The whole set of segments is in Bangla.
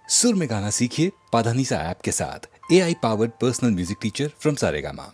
सुर में गाना सीखिए पाधानीसा ऐप के साथ। AI powered personal music teacher from Saregama.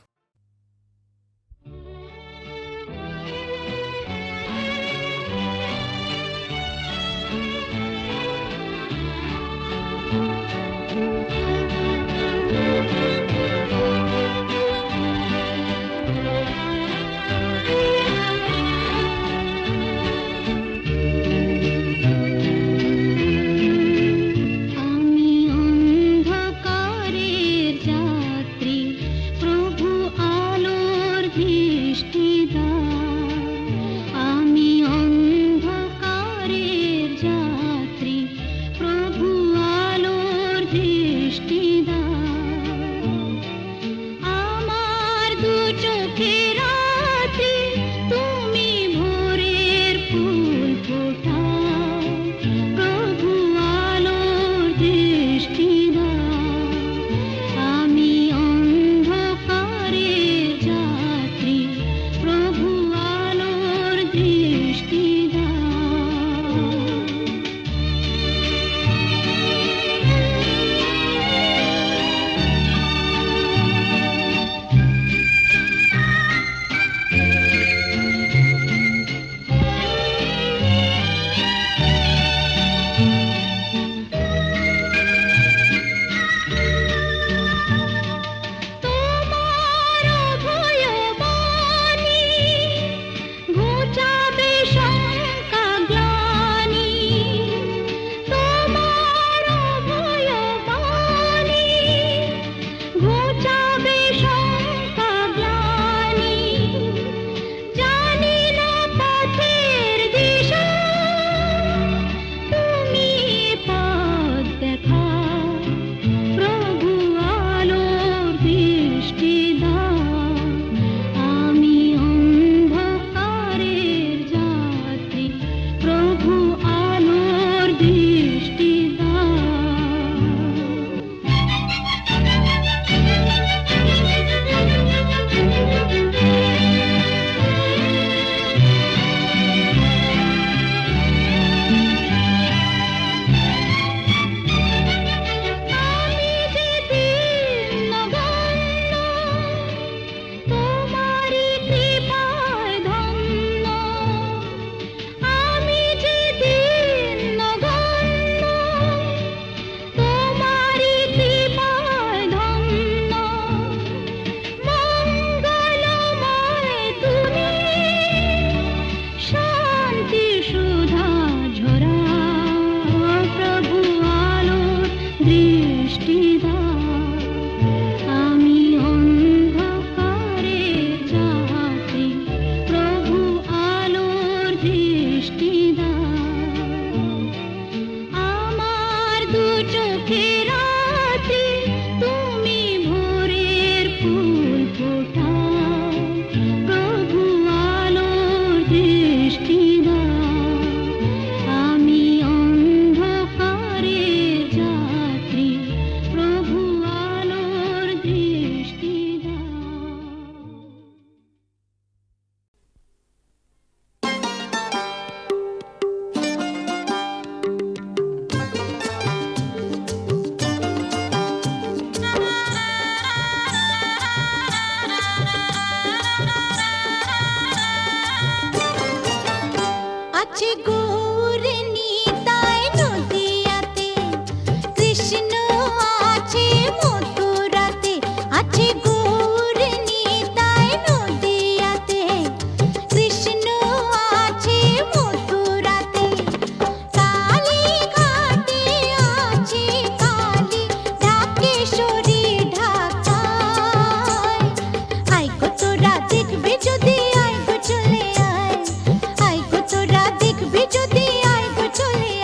যদি আয় গো চলে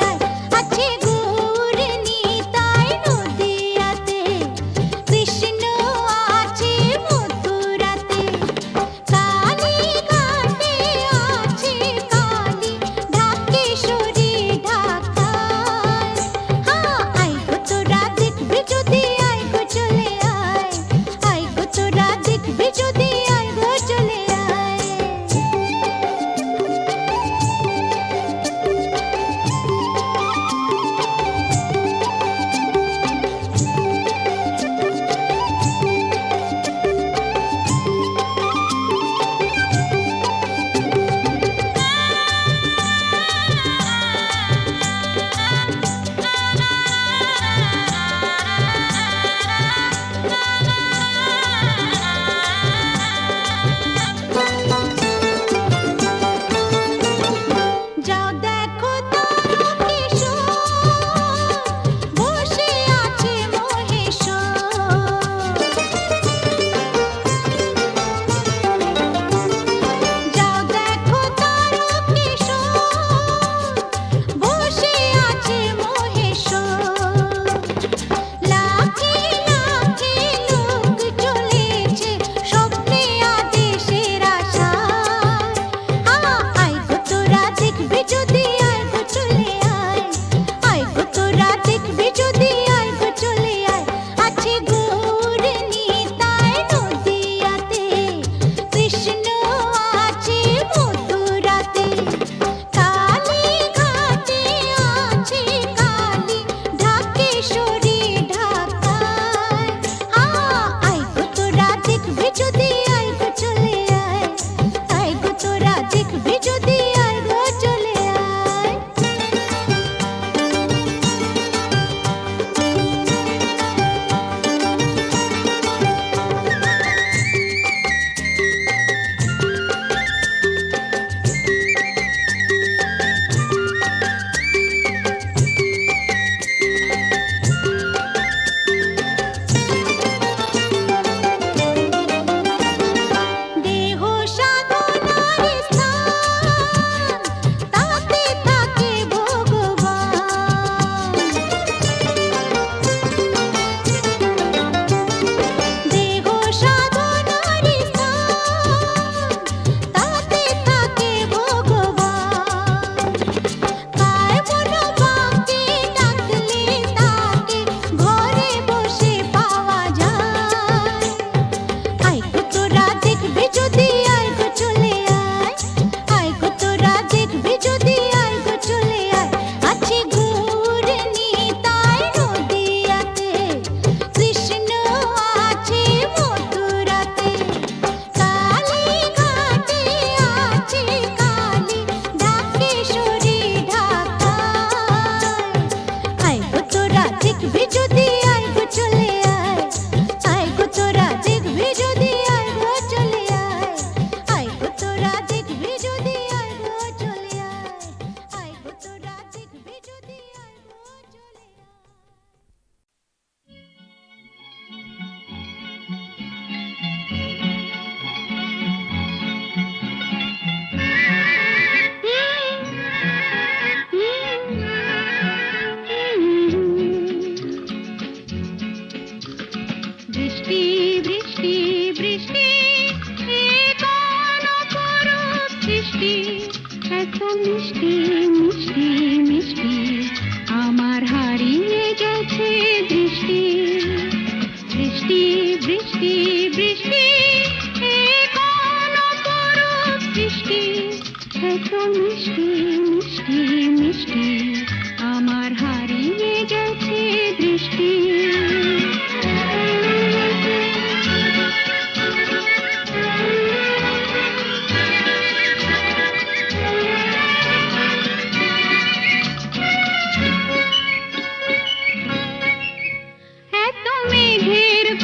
আয় আছে গৌর নিতাই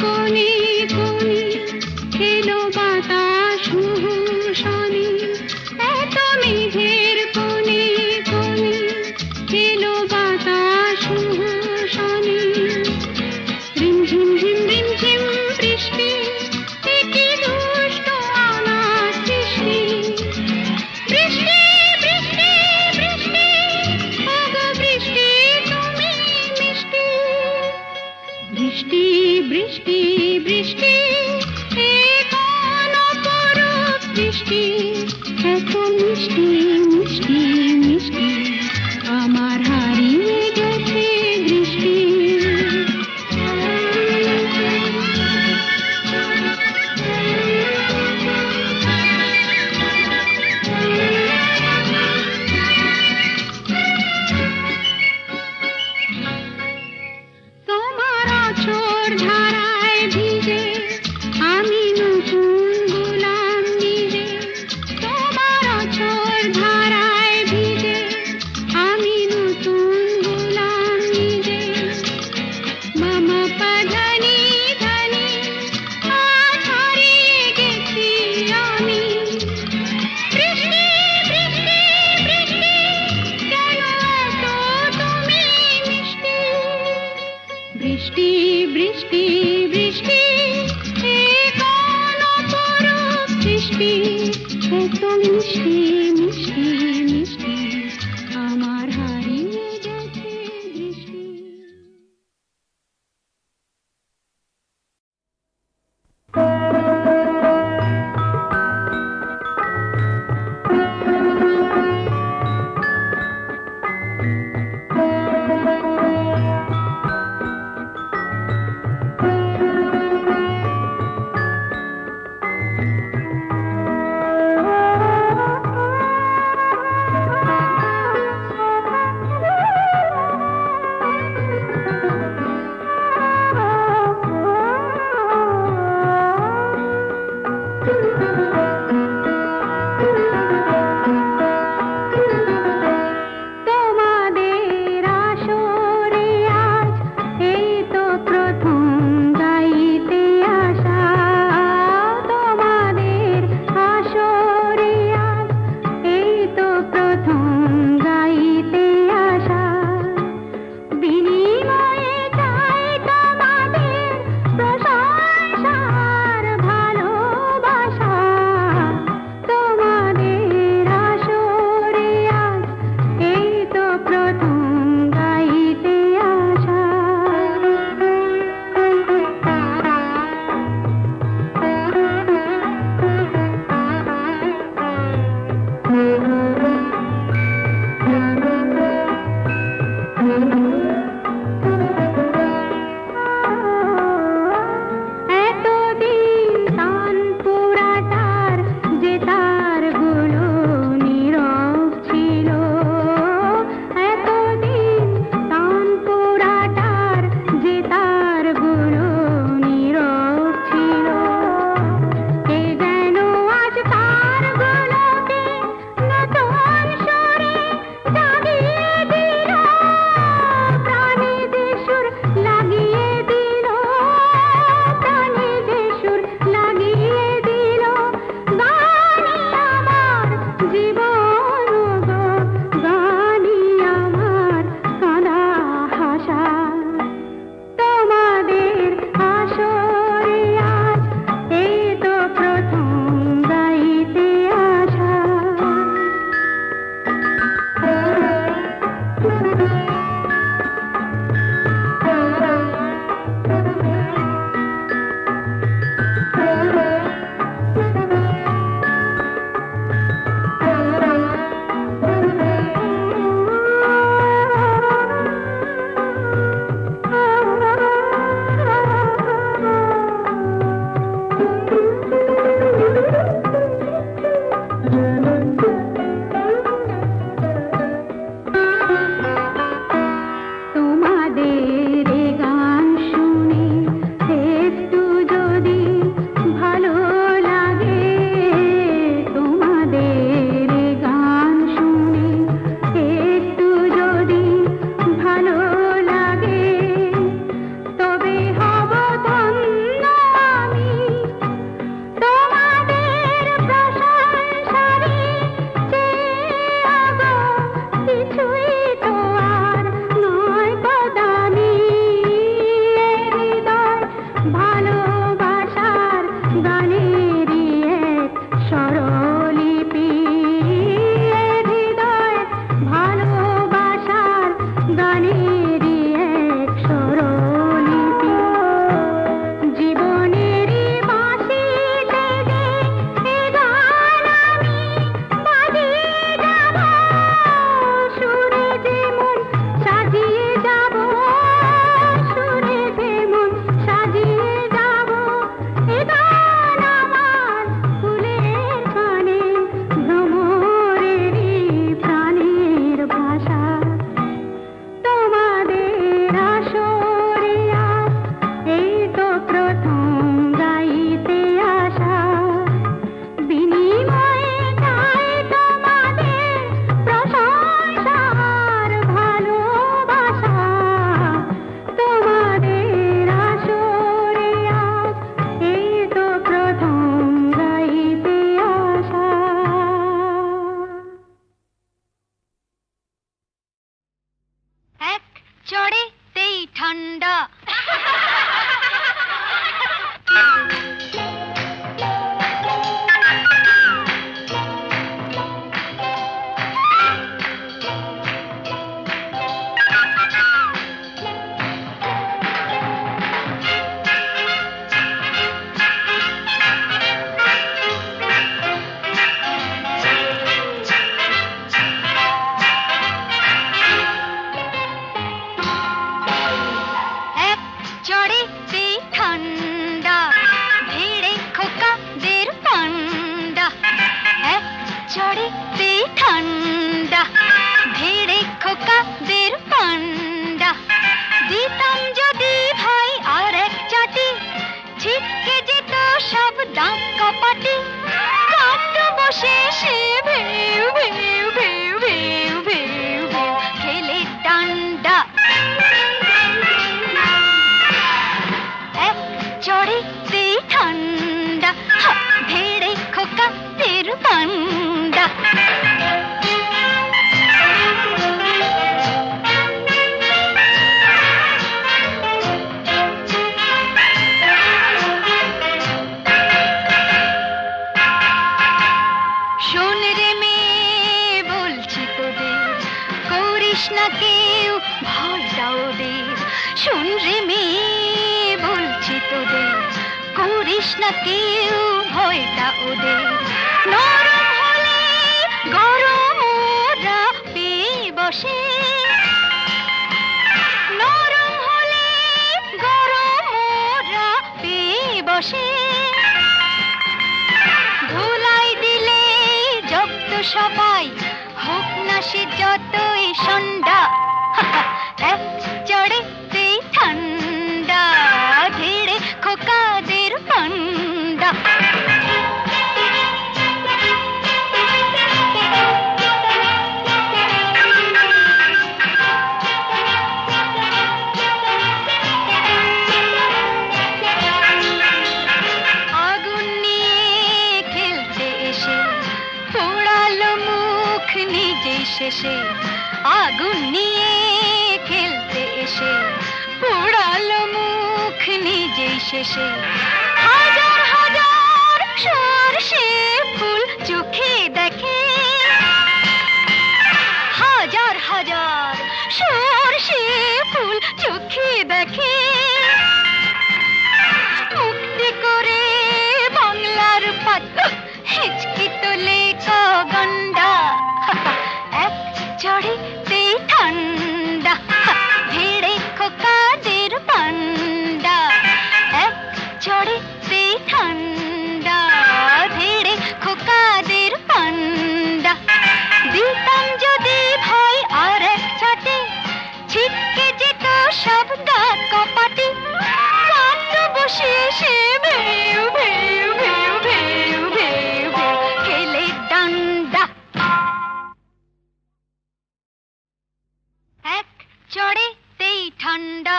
কোণে কোণে এলো বাতাস শনি, এত মেঘের কোণে কোণে এলো বাতাস শনি। রিমঝিম ঝিম রিমঝিম বৃষ্টি, এ কি দুষ্ট অনাথ সৃষ্টি। বৃষ্টি বৃষ্টি বৃষ্টি, ওগো বৃষ্টি তুমি মিষ্টি। বৃষ্টি বৃষ্টি বৃষ্টি, এ কোন অপরূপ বৃষ্টি, এত মিষ্টি মিষ্টি মিষ্টি, আমার হারিয়ে গেছে দৃষ্টি। তোমার অঝোর ধারায় ভিজে আমি নতুন গোলাম নিজে। তোমার অঝোর ধারায় ভিজে আমি নতুন গোলাম নিজে। মামা পাধানি ধানি আজ হারিয়ে গেছি আমি। বৃষ্টি বৃষ্টি বৃষ্টি, কেন এত তুমি মিষ্টি। বৃষ্টি বৃষ্টি বৃষ্টি, এ কোন অপরূপ সৃষ্টি, এত মিষ্টি মিষ্টি মিষ্টি, আমার হারিয়ে গেছে দৃষ্টি। চড়েতেই ঠান্ডা ভিড়ে খোকাদের পান্ডা এক চড়েতেই ঠান্ডা ভিড়ে খোকাদের পান্ডা দিতাম যদি ভাই আর এক চাটি ছিটকে যেত সব দাঁত কপাটি কাটতো বসে সে ভেউ ভেউ ভেউ ভেউ ভেউ ভেউ খেলে ডান্ডা এক চড়েতেই ঠান্ডা ভিড়ে খোকাদের পান্ডা শোন রে মেয়ে বলছি তোদের করিস না কেউ ভয়টা ওদের শোন রে মেয়ে বলছি তোদের করিস না কেউ ভয়টা ওদের নরম হলে গরম ওরা পেয়ে বসে নরম হলে গরম ওরা পেয়ে বসে ধুলাই দিলে জব্দ সবাই হোক না সে যতই সন্ধ্যা এক চড়েতেই ঠান্ডা ধীরে খোকাদের পান্ডা আগুন নিয়ে খেলতে এসে পোড়ালো মুখ নিজেই শেষে আগুন নিয়ে খেলতে এসে পোড়ালো মুখ নিজেই শেষে হাজার হাজার সরষে ফুল চোখে দেখে হাজার হাজার সরষে ফুল চোখে দেখে মুক্তি করে বাংলার পাত হিচকি তোলে গন্ডা এক চড়েতেই ঠান্ডা ভিড়ে খোকাদের পান্ডা এক চড়েতেই ঠান্ডা ভিড়ে খোকাদের পান্ডা দিতাম যদি ভাই আর এক চাটে ছিটকে যেত সব দাঁত কপাটি কাটতো বসে সে ভেউ ভেউ ভেউ ভেউ ভেউ ভেউ খেলে ডান্ডা এক চড়েতেই ঠান্ডা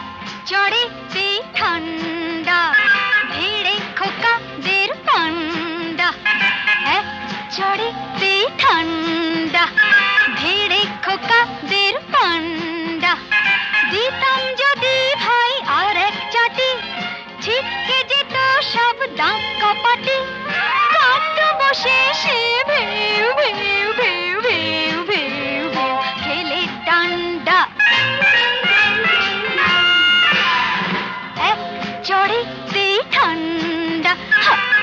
এক চড়েতেই ঠান্ডা ভিড়ে খোকাদের পান্ডা এক চড়েতেই ঠান্ডা ভিড়ে খোকাদের পান্ডা দিতাম যদি ভাই আর এক চাটি ছিটকে যেত সব দাঁত কপাটি কাটতো বসে সে ভেউ ভেউ ভেউ ভেউ ভেউ ভেউ খেলে ডান্ডা এক চড়েতেই ঠান্ডা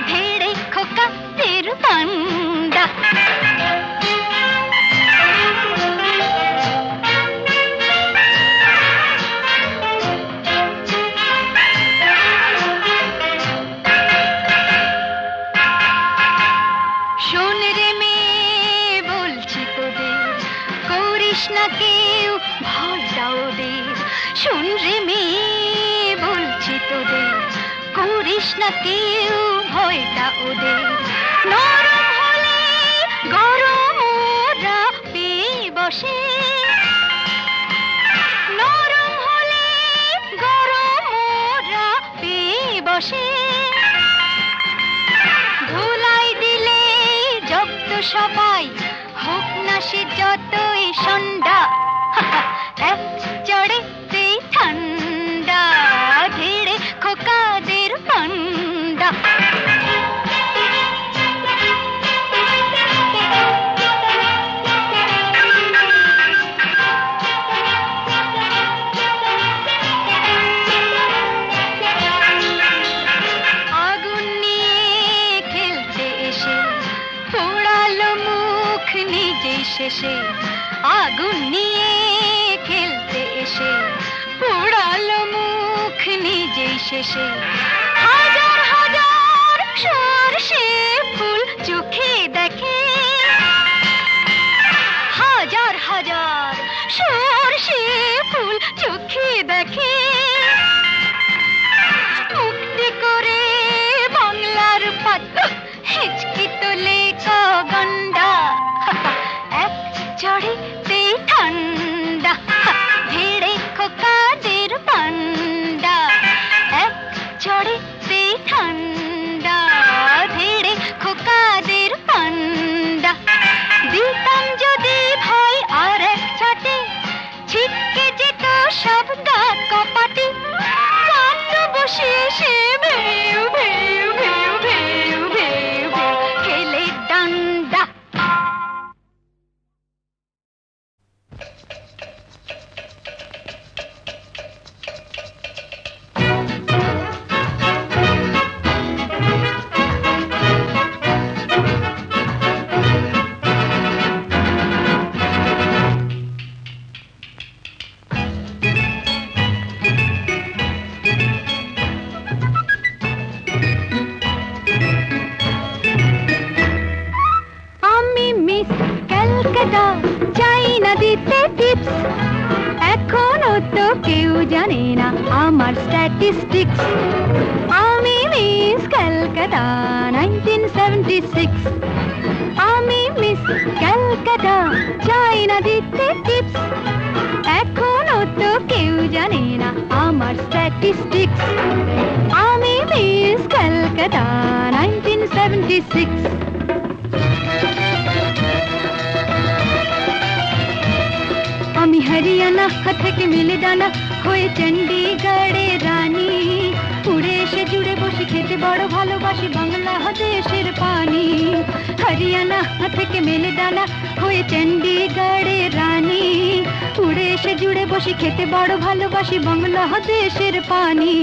ভিড়ে খোকাদের পান্ডা শোন রে মেয়ে বলছি তোদের করিস না কেউ ভয়টা ওদের শোন রে মেয়ে বলছি তোদের করিস না কেউ ভয়টা ওদের নরম হলে গরম ওরা পেয়ে বসে নরম হলে গরম ওরা পেয়ে বসে ধুলাই দিলে জব্দ সবাই হোক না সে যতই সন্ধ্যা এক চড়েতেই ঠান্ডা ধীরে সে আগুন নিয়ে খেলতে এসে পোড়ালো মুখ নিজেই শেষে হাজার হাজার সরষে ফুল চোখে দেখে হাজার হাজার সরষে ফুল চোখে দেখে মুক্তি করে বাংলার পাত হিচকি তোলে গন্ডা এক চড়েতে ঠান্ডা ভিড়ে খোকাদের পান্ডা এক চড়েতে ঠান্ডা ভিড়ে খোকাদের পান্ডা দিতাম যদি ভয় আর এক ছাটে ছিটকে যেত সব গা কপাটে কাঁদ বসে সে ভেউ ভেউ ভেউ ভেউ ভেউ ভেউ খেলে ডান্ডা আমি মিস ক্যালকাটা চাই না দিতে টিপস এখনো তো কেউ জানে না আমার স্ট্যাটিস্টিক্স আমি মিস ক্যালকাটা 1976 আমি মিস ক্যালকাটা চাই না দিতে টিপস এখনো তো কেউ জানে না আমার স্ট্যাটিস্টিক্স আমি মিস ক্যালকাটা 1976 আমি হরিয়ানা থেকে মিলে ডানা হয়ে চণ্ডীগড়ের রানী উড়ে এসে জুড়ে বসে খেতে বড় ভালোবাসি বাংলাদেশের পানি হরিয়ানা থেকে মেলে ডানা হয়ে চণ্ডীগড়ের রানী উড়ে এসে জুড়ে বসে খেতে বড় ভালোবাসি বাংলাদেশের পানি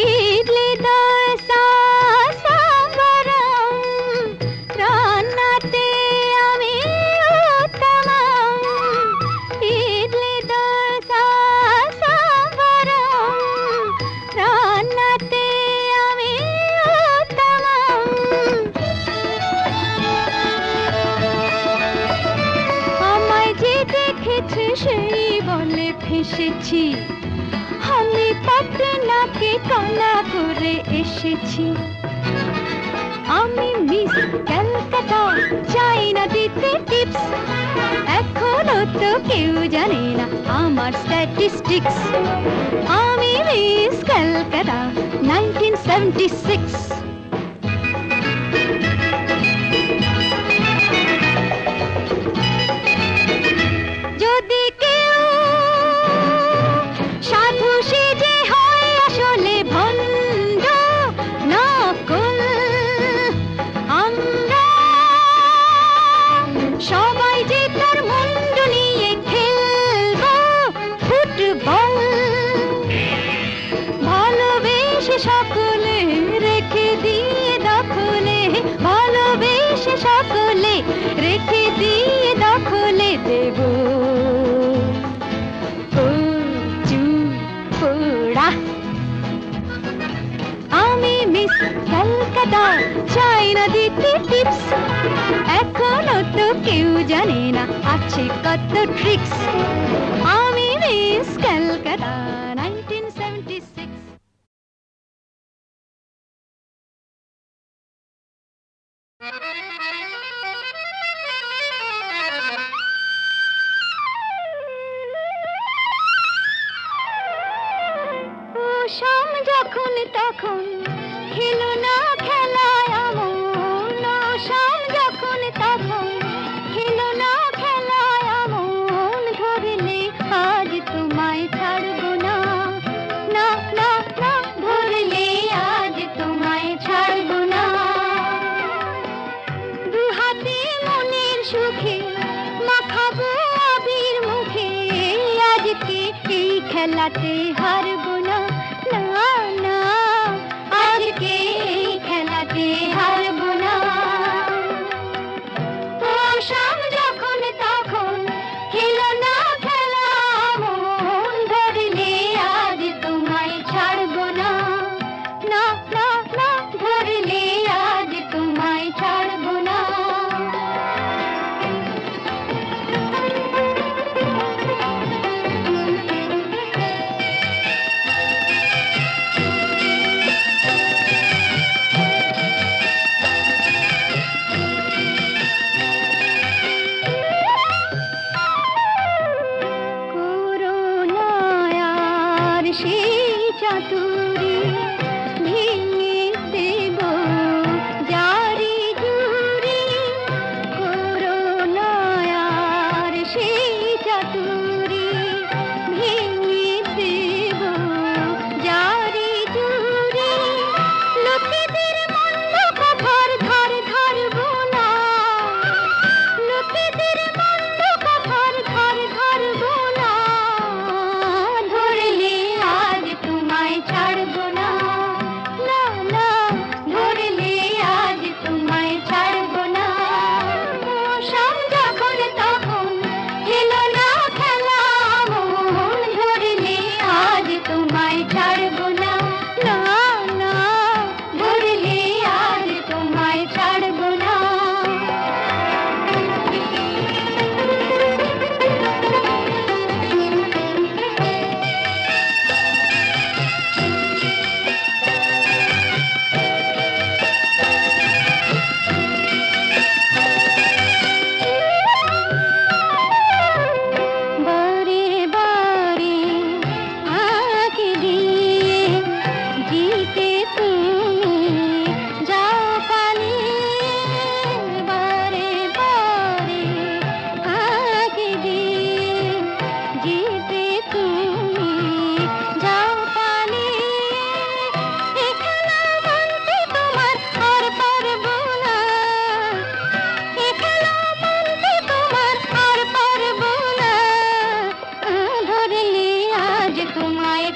ইডলি দোসা সাম্বারম রান্নাতে আমি উত্তমম ইডলি দোসা সাম্বারম রান্নাতে আমি উত্তমম আমায় যে দেখেছে সেই বলে ফেসেছি আমি পাটনাকে কানা করে এসেছি আমি মিস ক্যালকাটা চাই না দিতে টিপস এখনো তো কেউ জানে না আমার স্ট্যাটিস্টিক্স আমি মিস ক্যালকাটা 1976 যদি কেউ সাধু সেজে হয় আসলে ভণ্ড নকল আমরা সবাই যে তার মুন্ডু নিয়ে খেলবো ফুটবল ভালোবেসে সকলে রেখে দিয়ে দখলে ভালোবেসে সকলে রেখে দিয়ে দখলে দেব পোড়া আমি মিস ক্যালকাটা চাই না দিতে টিপস এখনো তো কেউ জানে না আছে কত ট্রিক্স আমি মিস ক্যালকাটা 1976 শাম যখন তখন খেলো না খেলায় আমন শাম যখন তখন খেলো না খেলায় আমন ধরলে আজ তোমায় ছাড়বো না না না না ধরলে আজ তোমায় ছাড়বো না দু হাতে মনের সুখে মাখাবো আবির মুখে আজকে এই খেলাতে হারবো না না না আজকে এই খেলাতে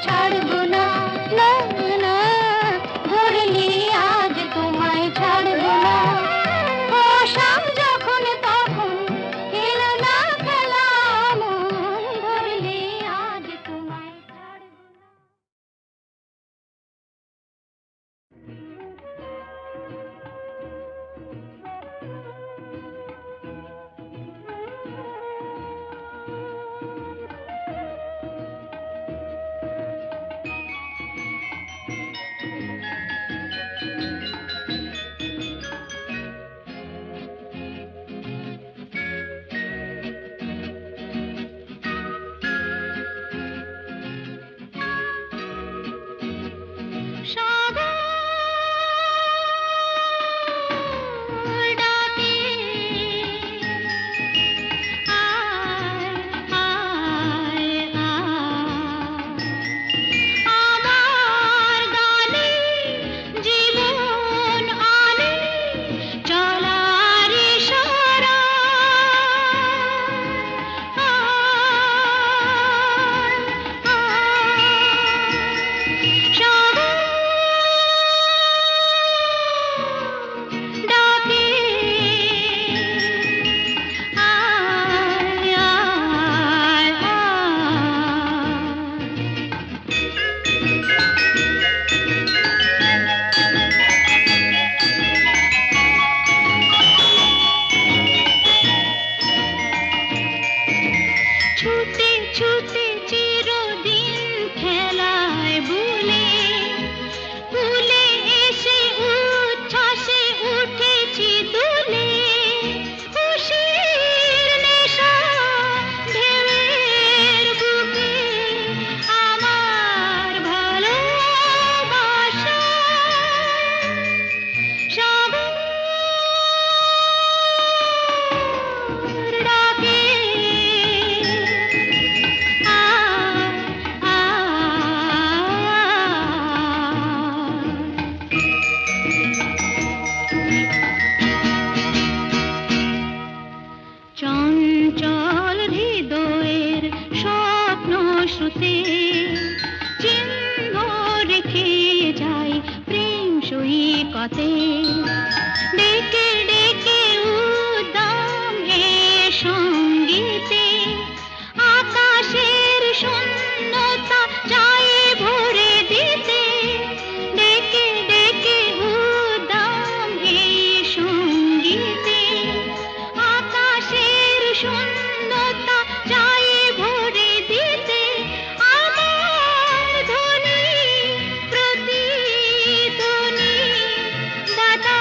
ছাড়বো না, না না, ধরলি আজ তোমায় ছাড়বো না। বসাম যখন তখন এলো না খেলা মন, ধরলি আজ তোমায় ছাড়বো না। সাগর ডাকে, আয় আয় আয়, আমার গানে জীবন আনে চলার ইশারা, আয় আয়, সাগর ডাকে, আয় আয় আয়। ছুটে ছুটে চিরদিন খেলায় ভুলে, ভুলে এসে উচ্ছ্বাসে উঠেছি দুলে, খুশির নেশা ঢেউয়ের বুকে, আমার ভালোবাসা সাগর ডাকে, আয় আয়। চঞ্চল হৃদয়ের স্বপ্ন শ্রুতে চিহ্ন রেখে যাই প্রেম সৈকতে, ডেকে ডেকে উদ্দাম এ সঙ্গীতে, আকাশের শূন্যতা যায় ভরে দিতে, ডেকে ডেকে উদ্দাম এই সঙ্গীতে, আকাশের শূন্যতা যায় ভরে দিতে, আমার ধ্বনি প্রতিধ্বনি দাদা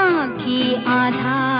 আঁখি আঁধার